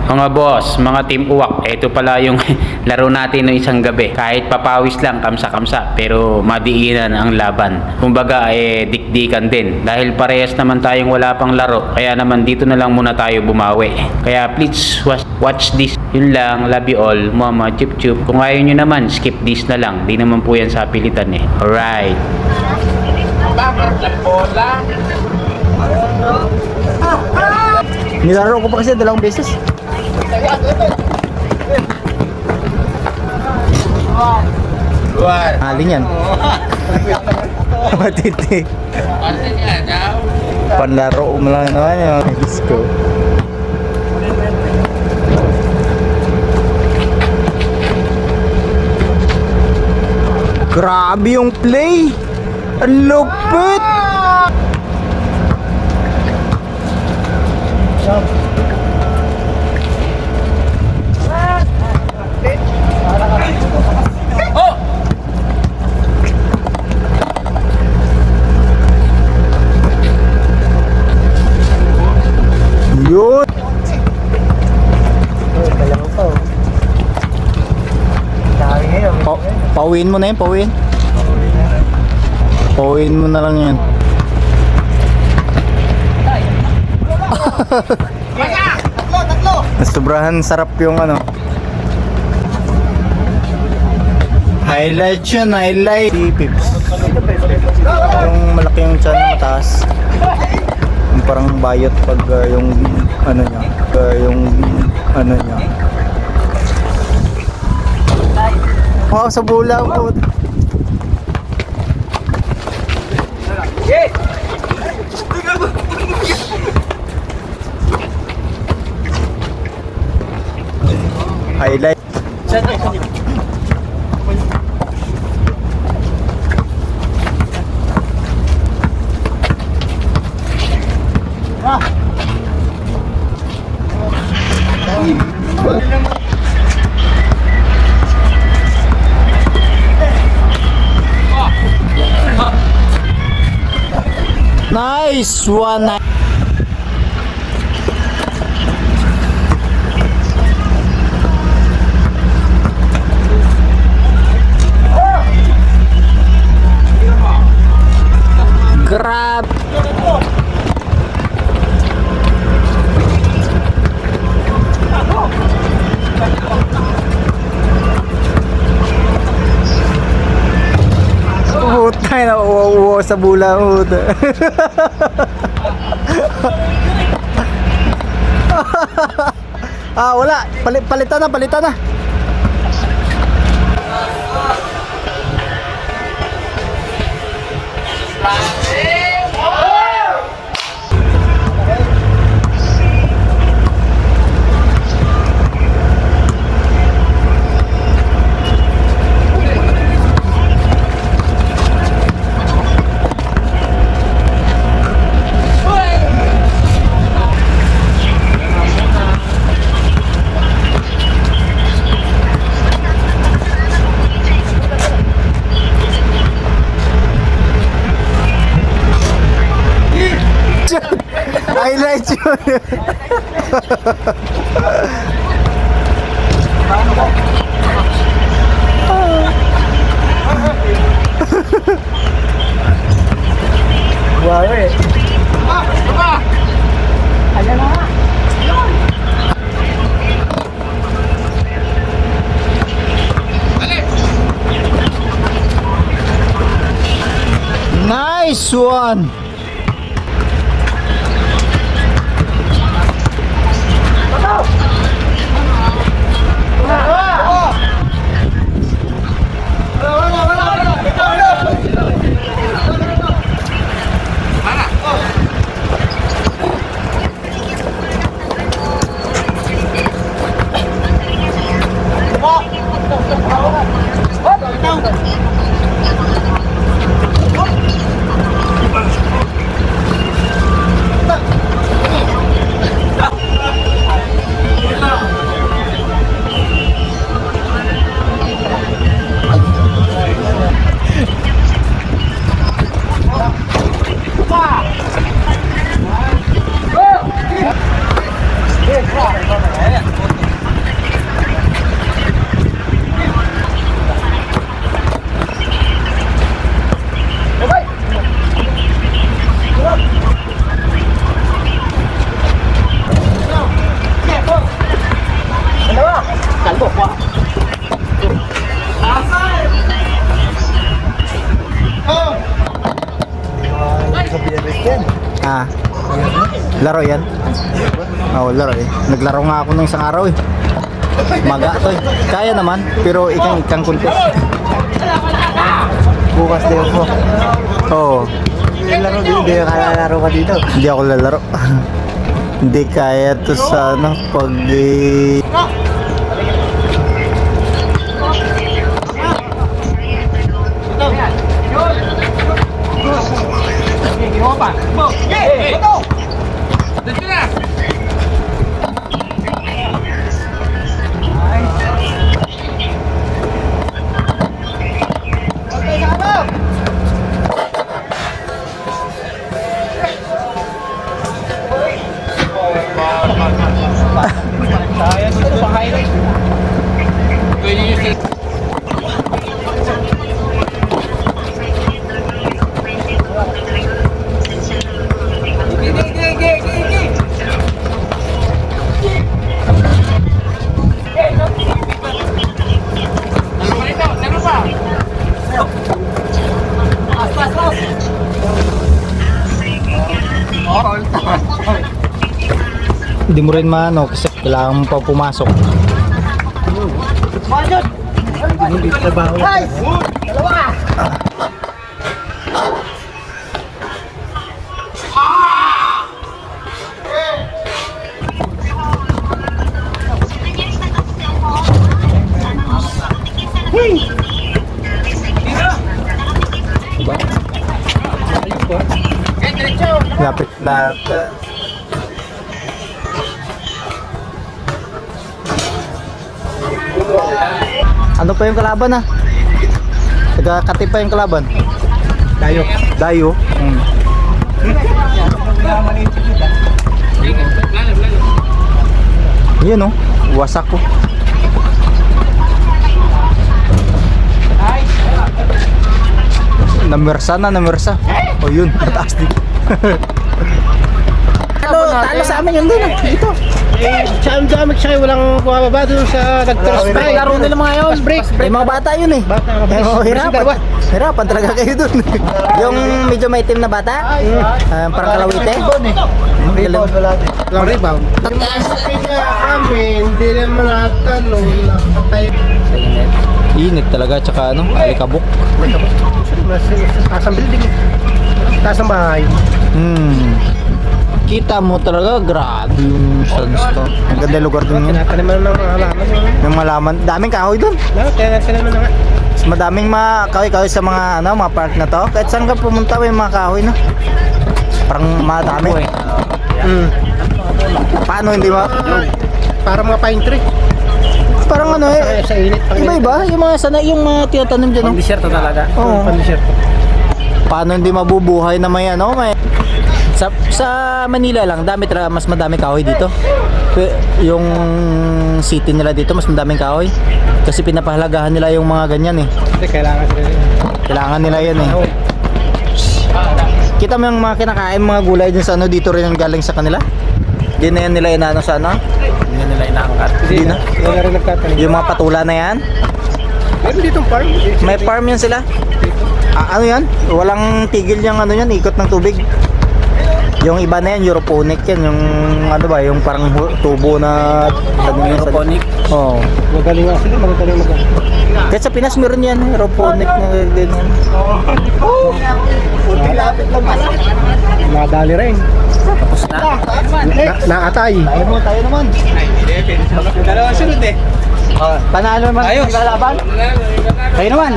Mga boss, mga team uwak, ito pala yung laro natin ng isang gabi. Kahit papawis lang, kamsa-kamsa, pero madiinan ang laban. Kumbaga, dikdikan din. Dahil parehas naman tayong wala pang laro, kaya naman dito na lang muna tayo bumawi. Kaya please, watch this. Yun lang, love you all, mama, chup chup. Kung ayaw nyo naman, skip this na lang. Di naman po yan sa pilitan eh. Alright. Nilaro ko pa kasi 2 beses. Alin yan? Matiti. Panlaro mo lang naman yung disco. Grabe yung play! Ang lupit! Yun! Pauwiin mo na yun, pauwiin. Pauwiin mo na lang yan. Sobrahan sarap yung ano. Highlight yun, highlight. Si Pips. Yung malaki yung tiyan na mataas. Yung parang bayot pag yung ano niya. Yung ano niya. Wow, sa bula po. Highlight. Nice one. Grab. Putay na uwo sa bula mo. Wala. Palitan na, palitan na. Highlight yun. Wow eh. Ayan na nga. Nice one. Laro yan? Oo, laro eh. Naglaro nga ako ng isang araw eh. Maga to eh. Kaya naman, pero ikang contest. Bukas din ako. Oo. Laro dito, hindi ka lalaro ka dito. Hindi ako lalaro. Hindi kaya to sa ano, pag hindi mo rin maano kasi kailangan mo pa pumasok. Hindi trabaho. Lapit na. Ano pa yung kalaban ah? Nagkakati pa yung kalaban. Tayo. Dayo. Yun oh, wasak ko. Namersa. O yun, mataas din. Talo sa amin yun dun dito. Saan sa amin siya walang bumababa doon sa nag-cross-break. Laro nila mga yun. Break. May mga bata yun eh. Bata, Hirapan. Hirapan talaga kayo dun. Yung medyo may team na bata, parang kalawite. Lang rebound. Amin, hindi naman natanong nakatay. Init talaga, tsaka ano, alikabok. Taas ang building. Taas ang bahay. Kita mo talaga, grabe yung sandstone. Ang ganda lugar dun yun. Tinataniman ng mga halaman. Yung malaman, daming kahoy dun. Tinataniman na nga. Mas madaming mga kahoy-kahoy sa mga ano, mga park na to. Kahit saan ka pumunta may mga kahoy na. Parang madami. Paano hindi ma... Para mga pine tree. Parang ano eh, Sa init. iba-iba. Yung mga sana, yung mga tinatanim dyan. No? Pandisyerto talaga. Oo. Pandisyerto. Paano hindi mabubuhay na may ano, may... Sa Manila lang, dami talaga, mas madami kahoy dito. Yung city nila dito, mas madaming kahoy. Kasi pinapahalagahan nila yung mga ganyan eh. Hindi, kailangan sila rin. Kailangan nila yan eh. Kita mo yung mga kinakain mga gulay din sa ano, dito rin ang galing sa kanila. Di na yan nila inaano sa ano? Di na nila inaangkat. Di na. Hindi na rin nagtatanim. Yung mga patula na yan. Meron dito farm. May farm yan sila. Ano yan? Walang tigil yung ano yan, ikot ng tubig. Yung iba na yan, Europonic yan. Yung ano ba, yung parang tubo na... Europonic? Oo. Magaling nga sila, magaling magaling. Kahit sa Pinas meron yan, Europonic na ganyan. Lapit lang pala. Madali rin. Tapos na. Naatay. Tayo naman. Dalawa sunod eh. Panalo naman ang lalaban. Tayo naman.